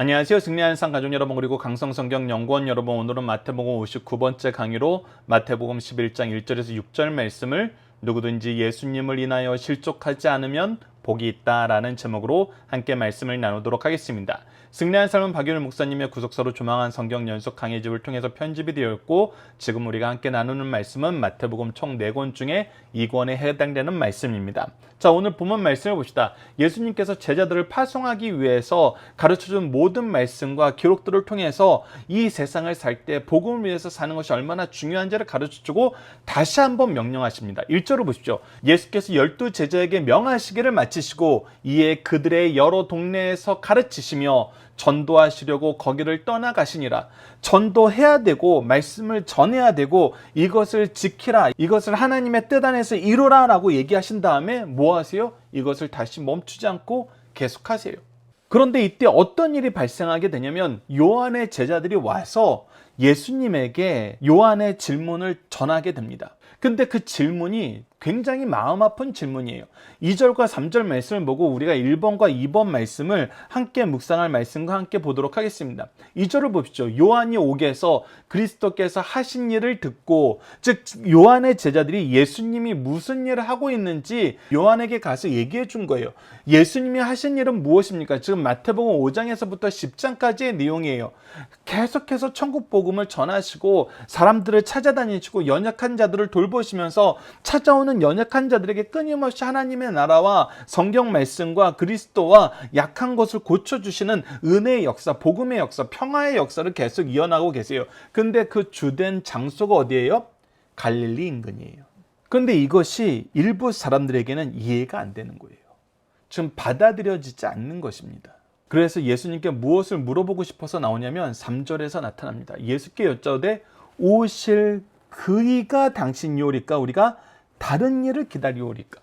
안녕하세요. 승리하는 상 가족 여러분, 그리고 강성성경 연구원 여러분, 오늘은 마태복음 59번째 강의로 마태복음 11장 1절에서 6절 말씀을 누구든지 예수님을 인하여 실족하지 않으면 복이 있다라는 제목으로 함께 말씀을 나누도록 하겠습니다. 승리하는 삶은 박윤일 목사님의 구속사로 조망한 성경 연속 강의집을 통해서 편집이 되어 있고, 지금 우리가 함께 나누는 말씀은 마태복음 총 4권 중에 2권에 해당되는 말씀입니다. 자, 오늘 본문 말씀을 봅시다. 예수님께서 제자들을 파송하기 위해서 가르쳐준 모든 말씀과 기록들을 통해서 이 세상을 살 때 복음을 위해서 사는 것이 얼마나 중요한지를 가르쳐주고 다시 한번 명령하십니다. 1절을 보십시오. 예수께서 12 제자에게 명하시기를 마치시고 이에 그들의 여러 동네에서 가르치시며 전도하시려고 거기를 떠나가시니라. 전도해야 되고 말씀을 전해야 되고 이것을 지키라, 이것을 하나님의 뜻 안에서 이루라 라고 얘기하신 다음에 뭐 하세요? 이것을 다시 멈추지 않고 계속하세요. 그런데 이때 어떤 일이 발생하게 되냐면 요한의 제자들이 와서 예수님에게 요한의 질문을 전하게 됩니다. 근데 그 질문이 굉장히 마음 아픈 질문이에요. 2절과 3절 말씀을 보고 우리가 1번과 2번 말씀을 함께 묵상할 말씀과 함께 보도록 하겠습니다. 2절을 보십시오. 요한이 옥에서 그리스도께서 하신 일을 듣고, 즉 요한의 제자들이 예수님이 무슨 일을 하고 있는지 요한에게 가서 얘기해 준 거예요. 예수님이 하신 일은 무엇입니까? 지금 마태복음 5장에서부터 10장까지의 내용이에요. 계속해서 천국 복음을 전하시고 사람들을 찾아다니시고 연약한 자들을 돌보시면서 찾아오는 연약한 자들에게 끊임없이 하나님의 나라와 성경 말씀과 그리스도와 약한 것을 고쳐주시는 은혜의 역사, 복음의 역사, 평화의 역사를 계속 이어나가고 계세요. 근데 그 주된 장소가 어디예요? 갈릴리 인근이에요. 근데 이것이 일부 사람들에게는 이해가 안 되는 거예요. 지금 받아들여지지 않는 것입니다. 그래서 예수님께 무엇을 물어보고 싶어서 나오냐면 3절에서 나타납니다. 예수께 여쭤되 오실 그이가 당신이오리까 우리가 다른 일을 기다리오리까?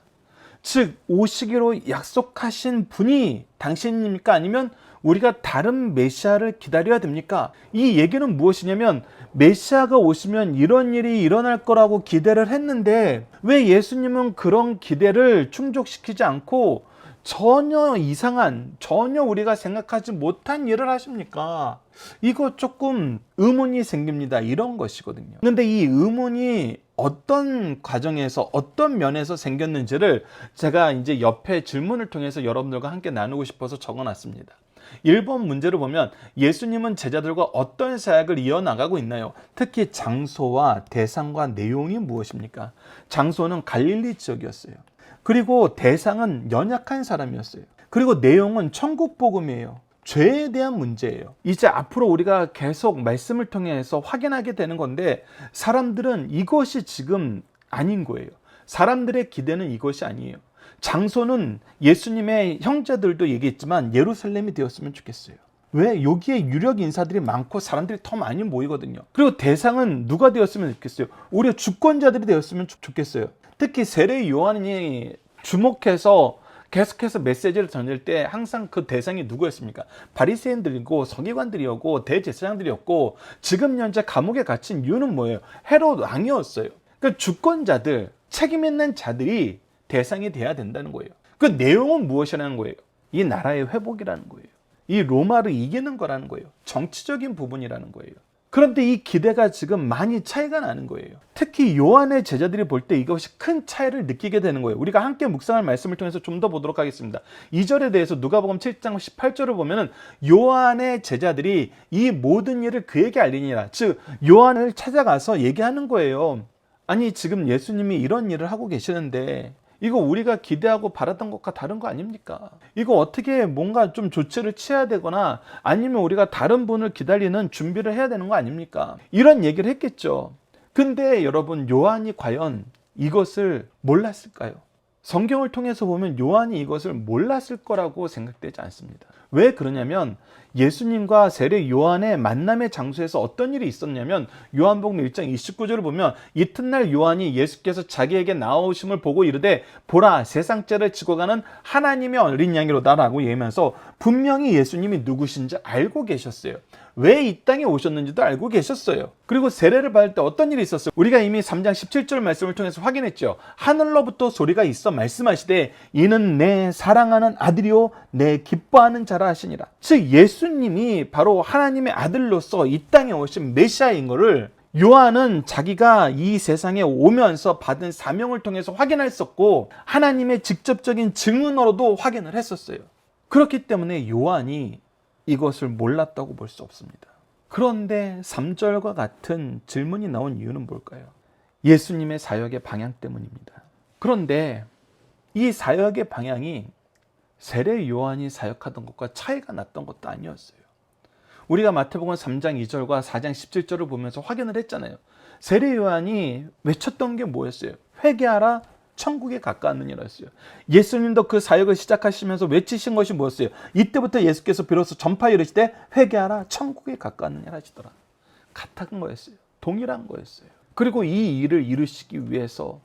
즉 오시기로 약속하신 분이 당신입니까? 아니면 우리가 다른 메시아를 기다려야 됩니까? 이 얘기는 무엇이냐면 메시아가 오시면 이런 일이 일어날 거라고 기대를 했는데 왜 예수님은 그런 기대를 충족시키지 않고 전혀 이상한, 전혀 우리가 생각하지 못한 일을 하십니까? 이거 조금 의문이 생깁니다. 이런 것이거든요. 근데 이 의문이 어떤 과정에서 어떤 면에서 생겼는지를 제가 이제 옆에 질문을 통해서 여러분들과 함께 나누고 싶어서 적어놨습니다. 1번 문제를 보면 예수님은 제자들과 어떤 사역을 이어나가고 있나요? 특히 장소와 대상과 내용이 무엇입니까? 장소는 갈릴리 지역이었어요. 그리고 대상은 연약한 사람이었어요. 그리고 내용은 천국 복음이에요. 죄에 대한 문제예요. 이제 앞으로 우리가 계속 말씀을 통해서 확인하게 되는 건데 사람들은 이것이 지금 아닌 거예요. 사람들의 기대는 이것이 아니에요. 장소는 예수님의 형제들도 얘기했지만 예루살렘이 되었으면 좋겠어요. 왜? 여기에 유력 인사들이 많고 사람들이 더 많이 모이거든요. 그리고 대상은 누가 되었으면 좋겠어요? 오히려 주권자들이 되었으면 좋겠어요. 특히 세례 요한이 주목해서 계속해서 메시지를 전할 때 항상 그 대상이 누구였습니까? 바리새인들이고 서기관들이었고 대제사장들이었고, 지금 현재 감옥에 갇힌 이유는 뭐예요? 헤롯 왕이었어요. 그러니까 주권자들, 책임 있는 자들이 대상이 돼야 된다는 거예요. 그 내용은 무엇이라는 거예요? 이 나라의 회복이라는 거예요. 이 로마를 이기는 거라는 거예요. 정치적인 부분이라는 거예요. 그런데 이 기대가 지금 많이 차이가 나는 거예요. 특히 요한의 제자들이 볼 때 이것이 큰 차이를 느끼게 되는 거예요. 우리가 함께 묵상할 말씀을 통해서 좀 더 보도록 하겠습니다. 2절에 대해서 누가복음 7장 18절을 보면은 요한의 제자들이 이 모든 일을 그에게 알리니라. 즉 요한을 찾아가서 얘기하는 거예요. 아니 지금 예수님이 이런 일을 하고 계시는데 이거 우리가 기대하고 바랐던 것과 다른 거 아닙니까? 이거 어떻게 뭔가 좀 조치를 취해야 되거나 아니면 우리가 다른 분을 기다리는 준비를 해야 되는 거 아닙니까? 이런 얘기를 했겠죠. 근데 여러분, 요한이 과연 이것을 몰랐을까요? 성경을 통해서 보면 요한이 이것을 몰랐을 거라고 생각되지 않습니다. 왜 그러냐면 예수님과 세례 요한의 만남의 장소에서 어떤 일이 있었냐면 요한복음 1장 29절을 보면 이튿날 요한이 예수께서 자기에게 나오심을 보고 이르되 보라 세상죄를 지고 가는 하나님의 어린 양이로다 라고 얘기하면서 분명히 예수님이 누구신지 알고 계셨어요. 왜 이 땅에 오셨는지도 알고 계셨어요. 그리고 세례를 받을 때 어떤 일이 있었어요? 우리가 이미 3장 17절 말씀을 통해서 확인했죠. 하늘로부터 소리가 있어 말씀하시되 이는 내 사랑하는 아들이요 내 기뻐하는 자라 하라 하시니라. 즉 예수님이 바로 하나님의 아들로서 이 땅에 오신 메시아인 것을 요한은 자기가 이 세상에 오면서 받은 사명을 통해서 확인했었고 하나님의 직접적인 증언으로도 확인을 했었어요. 그렇기 때문에 요한이 이것을 몰랐다고 볼 수 없습니다. 그런데 3절과 같은 질문이 나온 이유는 뭘까요? 예수님의 사역의 방향 때문입니다. 그런데 이 사역의 방향이 세례 요한이 사역하던 것과 차이가 났던 것도 아니었어요. 우리가 마태복음 3장 2절과 4장 17절을 보면서 확인을 했잖아요. 세례 요한이 외쳤던 게 뭐였어요? 회개하라, 천국에 가까웠느니라 했어요. 예수님도 그 사역을 시작하시면서 외치신 것이 뭐였어요? 이때부터 예수께서 비로소 전파에 이르시되 회개하라, 천국에 가까웠느니라 하시더라. 같은 거였어요. 동일한 거였어요. 그리고 이 일을 이루시기 위해서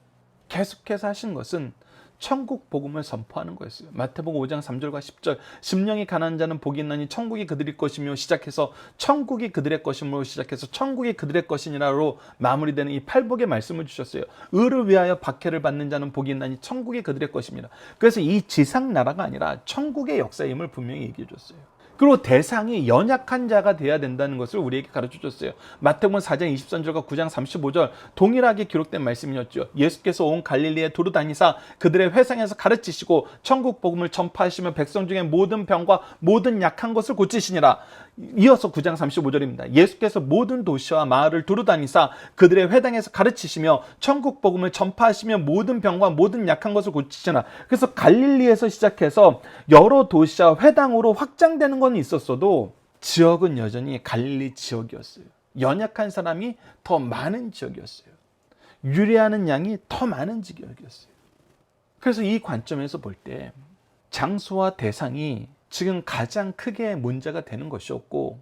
계속해서 하신 것은 천국 복음을 선포하는 거였어요. 마태복음 5장 3절과 10절 심령이 가난한 자는 복이 있나니 천국이 그들의 것이며 시작해서 천국이 그들의 것이므로 시작해서 천국이 그들의 것이니라로 마무리되는 이 팔복의 말씀을 주셨어요. 의를 위하여 박해를 받는 자는 복이 있나니 천국이 그들의 것입니다. 그래서 이 지상 나라가 아니라 천국의 역사임을 분명히 얘기해 줬어요. 그리고 대상이 연약한 자가 돼야 된다는 것을 우리에게 가르쳐줬어요. 마태복음 4장 23절과 9장 35절 동일하게 기록된 말씀이었죠. 예수께서 온 갈릴리에 두루 다니사 그들의 회상에서 가르치시고 천국 복음을 전파하시며 백성 중에 모든 병과 모든 약한 것을 고치시니라. 이어서 9장 35절입니다. 예수께서 모든 도시와 마을을 두루 다니사 그들의 회당에서 가르치시며 천국 복음을 전파하시며 모든 병과 모든 약한 것을 고치시나. 그래서 갈릴리에서 시작해서 여러 도시와 회당으로 확장되는 건 있었어도 지역은 여전히 갈릴리 지역이었어요. 연약한 사람이 더 많은 지역이었어요. 유래하는 양이 더 많은 지역이었어요. 그래서 이 관점에서 볼 때 장소와 대상이 지금 가장 크게 문제가 되는 것이었고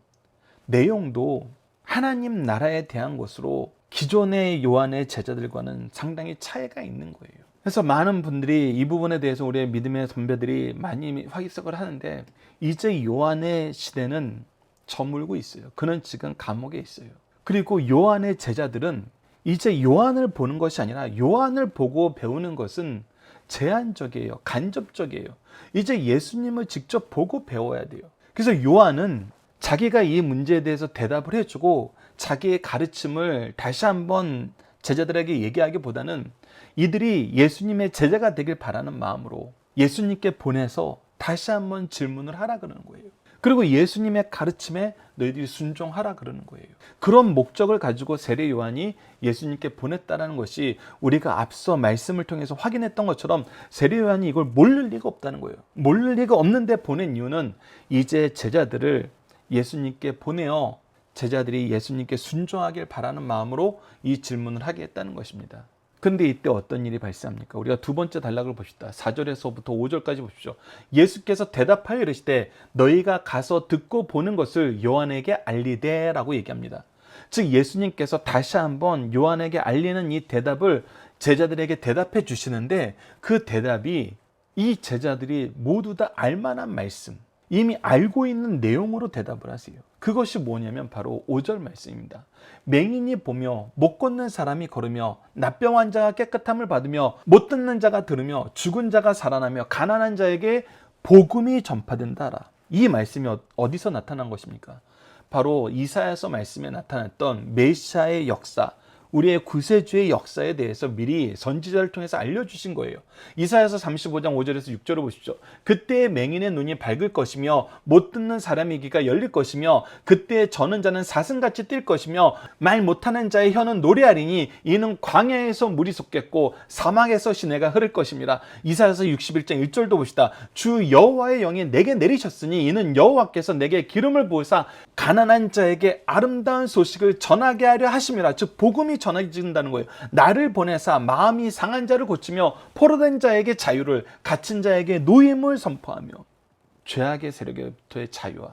내용도 하나님 나라에 대한 것으로 기존의 요한의 제자들과는 상당히 차이가 있는 거예요. 그래서 많은 분들이 이 부분에 대해서 우리의 믿음의 선배들이 많이 화기석을 하는데 이제 요한의 시대는 저물고 있어요. 그는 지금 감옥에 있어요. 그리고 요한의 제자들은 이제 요한을 보는 것이 아니라 요한을 보고 배우는 것은 제한적이에요. 간접적이에요. 이제 예수님을 직접 보고 배워야 돼요. 그래서 요한은 자기가 이 문제에 대해서 대답을 해주고 자기의 가르침을 다시 한번 제자들에게 얘기하기보다는 이들이 예수님의 제자가 되길 바라는 마음으로 예수님께 보내서 다시 한번 질문을 하라 그러는 거예요. 그리고 예수님의 가르침에 너희들이 순종하라 그러는 거예요. 그런 목적을 가지고 세례 요한이 예수님께 보냈다는 것이 우리가 앞서 말씀을 통해서 확인했던 것처럼 세례 요한이 이걸 모를 리가 없다는 거예요. 모를 리가 없는데 보낸 이유는 이제 제자들을 예수님께 보내어 제자들이 예수님께 순종하길 바라는 마음으로 이 질문을 하게 했다는 것입니다. 근데 이때 어떤 일이 발생합니까? 우리가 두 번째 단락을 봅시다. 4절에서부터 5절까지 보십시오. 예수께서 대답하여 이르시되 너희가 가서 듣고 보는 것을 요한에게 알리되 라고 얘기합니다. 즉 예수님께서 다시 한번 요한에게 알리는 이 대답을 제자들에게 대답해 주시는데 그 대답이 이 제자들이 모두 다 알만한 말씀, 이미 알고 있는 내용으로 대답을 하세요. 그것이 뭐냐면 바로 5절 말씀입니다. 맹인이 보며 못 걷는 사람이 걸으며 납병 환자가 깨끗함을 받으며 못 듣는 자가 들으며 죽은 자가 살아나며 가난한 자에게 복음이 전파된다라. 이 말씀이 어디서 나타난 것입니까? 바로 이사야서 말씀에 나타났던 메시아의 역사, 우리의 구세주의 역사에 대해서 미리 선지자를 통해서 알려주신 거예요. 이사야서 35장 5절에서 6절을 보십시오. 그때의 맹인의 눈이 밝을 것이며 못 듣는 사람의 귀가 열릴 것이며 그때의 저는 자는 사슴같이 뛸 것이며 말 못하는 자의 혀는 노래하리니 이는 광야에서 물이 솟겠고 사막에서 시내가 흐를 것입니다. 이사야서 61장 1절도 보시다. 주 여호와의 영이 내게 내리셨으니 이는 여호와께서 내게 기름을 부으사 가난한 자에게 아름다운 소식을 전하게 하려 하심이라. 즉 복음이 전해진다는 거예요. 나를 보내사 마음이 상한 자를 고치며 포로된 자에게 자유를, 갇힌 자에게 노임을 선포하며 죄악의 세력에부터의 자유함,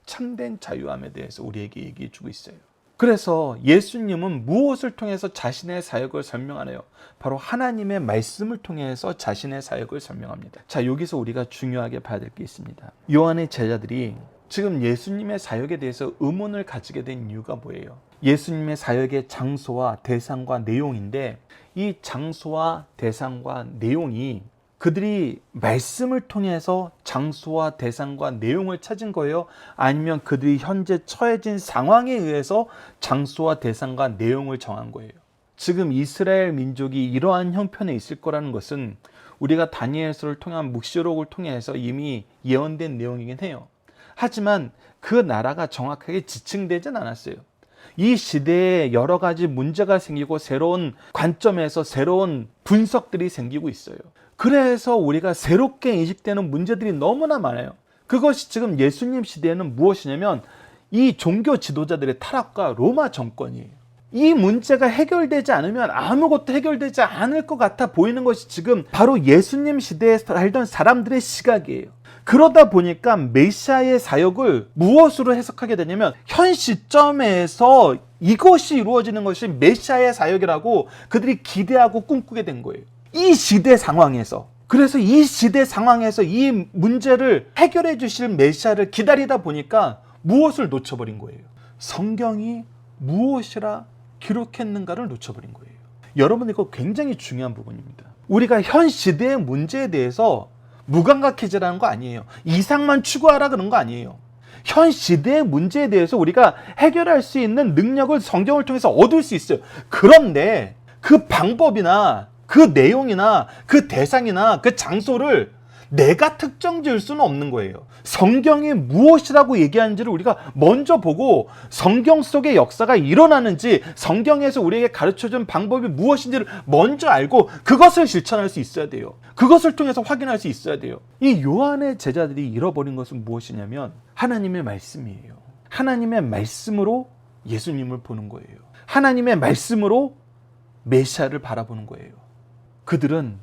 참된 자유함에 대해서 우리에게 얘기해 주고 있어요. 그래서 예수님은 무엇을 통해서 자신의 사역을 설명하나요? 바로 하나님의 말씀을 통해서 자신의 사역을 설명합니다. 자, 여기서 우리가 중요하게 봐야 될 게 있습니다. 요한의 제자들이 지금 예수님의 사역에 대해서 의문을 가지게 된 이유가 뭐예요? 예수님의 사역의 장소와 대상과 내용인데 이 장소와 대상과 내용이 그들이 말씀을 통해서 장소와 대상과 내용을 찾은 거예요? 아니면 그들이 현재 처해진 상황에 의해서 장소와 대상과 내용을 정한 거예요? 지금 이스라엘 민족이 이러한 형편에 있을 거라는 것은 우리가 다니엘서를 통한 묵시록을 통해서 이미 예언된 내용이긴 해요. 하지만 그 나라가 정확하게 지칭되진 않았어요. 이 시대에 여러 가지 문제가 생기고 새로운 관점에서 새로운 분석들이 생기고 있어요. 그래서 우리가 새롭게 인식되는 문제들이 너무나 많아요. 그것이 지금 예수님 시대에는 무엇이냐면 이 종교 지도자들의 타락과 로마 정권이에요. 이 문제가 해결되지 않으면 아무것도 해결되지 않을 것 같아 보이는 것이 지금 바로 예수님 시대에 살던 사람들의 시각이에요. 그러다 보니까 메시아의 사역을 무엇으로 해석하게 되냐면 현 시점에서 이것이 이루어지는 것이 메시아의 사역이라고 그들이 기대하고 꿈꾸게 된 거예요. 이 시대 상황에서. 그래서 이 시대 상황에서 이 문제를 해결해 주실 메시아를 기다리다 보니까 무엇을 놓쳐버린 거예요? 성경이 무엇이라 기록했는가를 놓쳐버린 거예요. 여러분, 이거 굉장히 중요한 부분입니다. 우리가 현 시대의 문제에 대해서 무감각해지라는 거 아니에요. 이상만 추구하라 그런 거 아니에요. 현 시대의 문제에 대해서 우리가 해결할 수 있는 능력을 성경을 통해서 얻을 수 있어요. 그런데 그 방법이나 그 내용이나 그 대상이나 그 장소를 내가 특정 지을 수는 없는 거예요. 성경이 무엇이라고 얘기하는지를 우리가 먼저 보고 성경 속의 역사가 일어나는지 성경에서 우리에게 가르쳐준 방법이 무엇인지를 먼저 알고 그것을 실천할 수 있어야 돼요. 그것을 통해서 확인할 수 있어야 돼요. 이 요한의 제자들이 잃어버린 것은 무엇이냐면 하나님의 말씀이에요. 하나님의 말씀으로 예수님을 보는 거예요. 하나님의 말씀으로 메시아를 바라보는 거예요. 그들은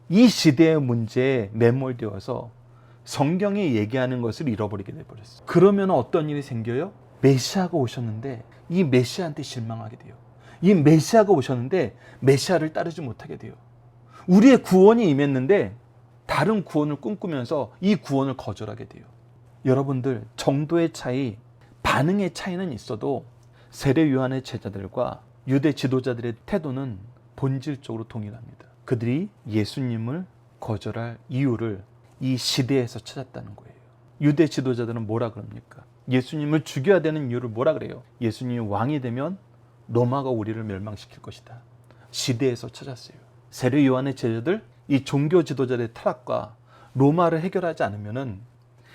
이 시대의 문제에 매몰되어서 성경이 얘기하는 것을 잃어버리게 돼버렸어요. 그러면 어떤 일이 생겨요? 메시아가 오셨는데 이 메시아한테 실망하게 돼요. 이 메시아가 오셨는데 메시아를 따르지 못하게 돼요. 우리의 구원이 임했는데 다른 구원을 꿈꾸면서 이 구원을 거절하게 돼요. 여러분들, 정도의 차이, 반응의 차이는 있어도 세례 요한의 제자들과 유대 지도자들의 태도는 본질적으로 동일합니다. 그들이 예수님을 거절할 이유를 이 시대에서 찾았다는 거예요. 유대 지도자들은 뭐라 그럽니까? 예수님을 죽여야 되는 이유를 뭐라 그래요? 예수님이 왕이 되면 로마가 우리를 멸망시킬 것이다. 시대에서 찾았어요. 세례 요한의 제자들, 이 종교 지도자들의 타락과 로마를 해결하지 않으면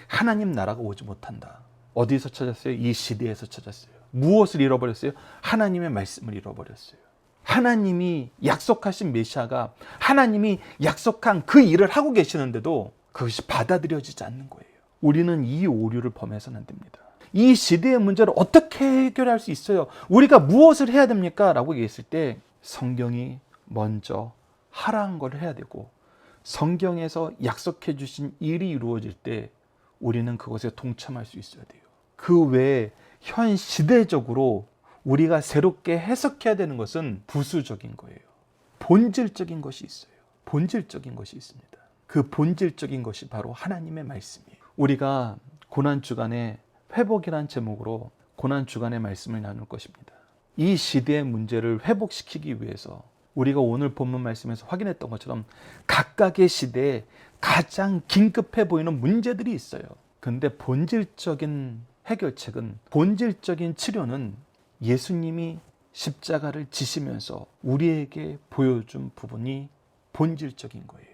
하나님 나라가 오지 못한다. 어디서 찾았어요? 이 시대에서 찾았어요. 무엇을 잃어버렸어요? 하나님의 말씀을 잃어버렸어요. 하나님이 약속하신 메시아가 하나님이 약속한 그 일을 하고 계시는데도 그것이 받아들여지지 않는 거예요. 우리는 이 오류를 범해서는 안 됩니다. 이 시대의 문제를 어떻게 해결할 수 있어요? 우리가 무엇을 해야 됩니까? 라고 얘기했을 때 성경이 먼저 하라는 걸 해야 되고 성경에서 약속해 주신 일이 이루어질 때 우리는 그것에 동참할 수 있어야 돼요. 그 외에 현 시대적으로 우리가 새롭게 해석해야 되는 것은 부수적인 거예요. 본질적인 것이 있어요. 본질적인 것이 있습니다. 그 본질적인 것이 바로 하나님의 말씀이에요. 우리가 고난주간에 회복이란 제목으로 고난주간의 말씀을 나눌 것입니다. 이 시대의 문제를 회복시키기 위해서 우리가 오늘 본문 말씀에서 확인했던 것처럼 각각의 시대에 가장 긴급해 보이는 문제들이 있어요. 그런데 본질적인 해결책은, 본질적인 치료는 예수님이 십자가를 지시면서 우리에게 보여준 부분이 본질적인 거예요.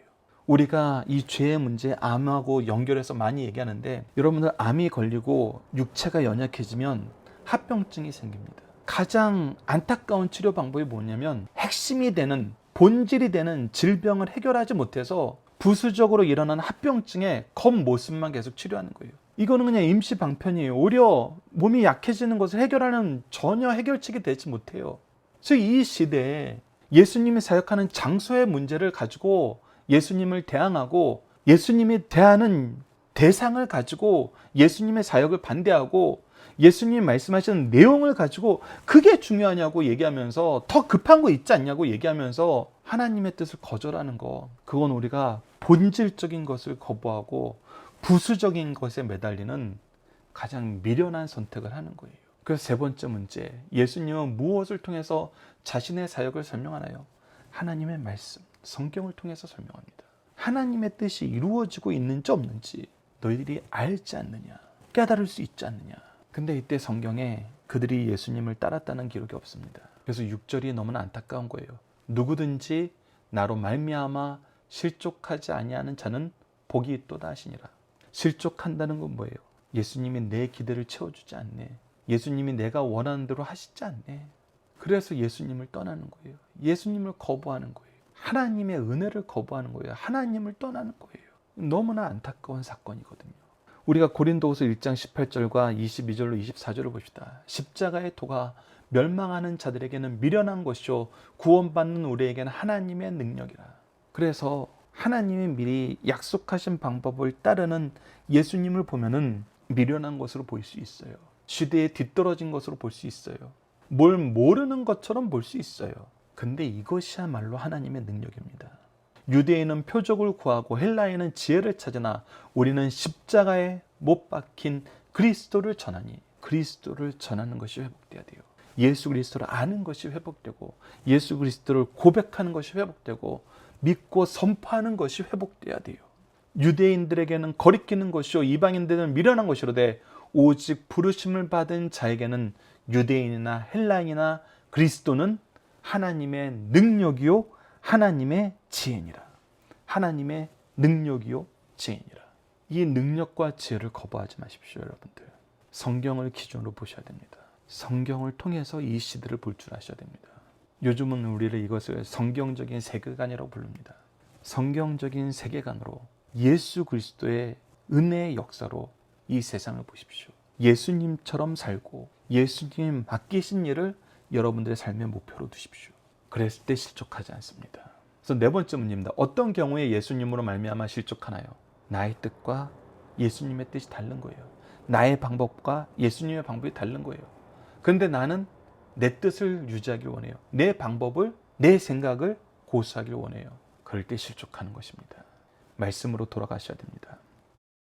우리가 이 죄의 문제, 암하고 연결해서 많이 얘기하는데 여러분들, 암이 걸리고 육체가 연약해지면 합병증이 생깁니다. 가장 안타까운 치료 방법이 뭐냐면 핵심이 되는, 본질이 되는 질병을 해결하지 못해서 부수적으로 일어나는 합병증의 겉모습만 계속 치료하는 거예요. 이거는 그냥 임시 방편이에요. 오히려 몸이 약해지는 것을 해결하는 전혀 해결책이 되지 못해요. 그래서 이 시대에 예수님이 사역하는 장소의 문제를 가지고 예수님을 대항하고 예수님이 대하는 대상을 가지고 예수님의 사역을 반대하고 예수님이 말씀하시는 내용을 가지고 그게 중요하냐고 얘기하면서 더 급한 거 있지 않냐고 얘기하면서 하나님의 뜻을 거절하는 거, 그건 우리가 본질적인 것을 거부하고 부수적인 것에 매달리는 가장 미련한 선택을 하는 거예요. 그래서 세 번째 문제, 예수님은 무엇을 통해서 자신의 사역을 설명하나요? 하나님의 말씀, 성경을 통해서 설명합니다. 하나님의 뜻이 이루어지고 있는지 없는지 너희들이 알지 않느냐, 깨달을 수 있지 않느냐. 근데 이때 성경에 그들이 예수님을 따랐다는 기록이 없습니다. 그래서 6절이 너무나 안타까운 거예요. 누구든지 나로 말미암아 실족하지 아니하는 자는 복이 있도다 하시니라. 실족한다는 건 뭐예요? 예수님이 내 기대를 채워주지 않네. 예수님이 내가 원하는 대로 하시지 않네. 그래서 예수님을 떠나는 거예요. 예수님을 거부하는 거예요. 하나님의 은혜를 거부하는 거예요. 하나님을 떠나는 거예요. 너무나 안타까운 사건이거든요. 우리가 고린도후서 1장 18절과 22절로 24절을 봅시다. 십자가의 도가 멸망하는 자들에게는 미련한 것이요 구원받는 우리에게는 하나님의 능력이라. 그래서 하나님이 미리 약속하신 방법을 따르는 예수님을 보면은 미련한 것으로 보일 수 있어요. 시대에 뒤떨어진 것으로 볼 수 있어요. 뭘 모르는 것처럼 볼 수 있어요. 근데 이것이야말로 하나님의 능력입니다. 유대인은 표적을 구하고 헬라인은 지혜를 찾으나 우리는 십자가에 못 박힌 그리스도를 전하니, 그리스도를 전하는 것이 회복돼야 돼요. 예수 그리스도를 아는 것이 회복되고 예수 그리스도를 고백하는 것이 회복되고 믿고 선포하는 것이 회복돼야 돼요. 유대인들에게는 거리끼는 것이요 이방인들은 미련한 것이로되 오직 부르심을 받은 자에게는 유대인이나 헬라인이나 그리스도는 하나님의 능력이요 하나님의 지혜니라. 하나님의 능력이요 지혜니라. 이 능력과 지혜를 거부하지 마십시오, 여러분들. 성경을 기준으로 보셔야 됩니다. 성경을 통해서 이 시대를 볼 줄 아셔야 됩니다. 요즘은 우리를 이것을 성경적인 세계관이라고 부릅니다. 성경적인 세계관으로 예수 그리스도의 은혜의 역사로 이 세상을 보십시오. 예수님처럼 살고 예수님 맡기신 일을 여러분들의 삶의 목표로 두십시오. 그랬을 때 실족하지 않습니다. 그래서 네 번째 문제입니다. 어떤 경우에 예수님으로 말미암아 실족하나요? 나의 뜻과 예수님의 뜻이 다른 거예요. 나의 방법과 예수님의 방법이 다른 거예요. 그런데 나는 내 뜻을 유지하길 원해요. 내 방법을, 내 생각을 고수하길 원해요. 그럴 때 실족하는 것입니다. 말씀으로 돌아가셔야 됩니다.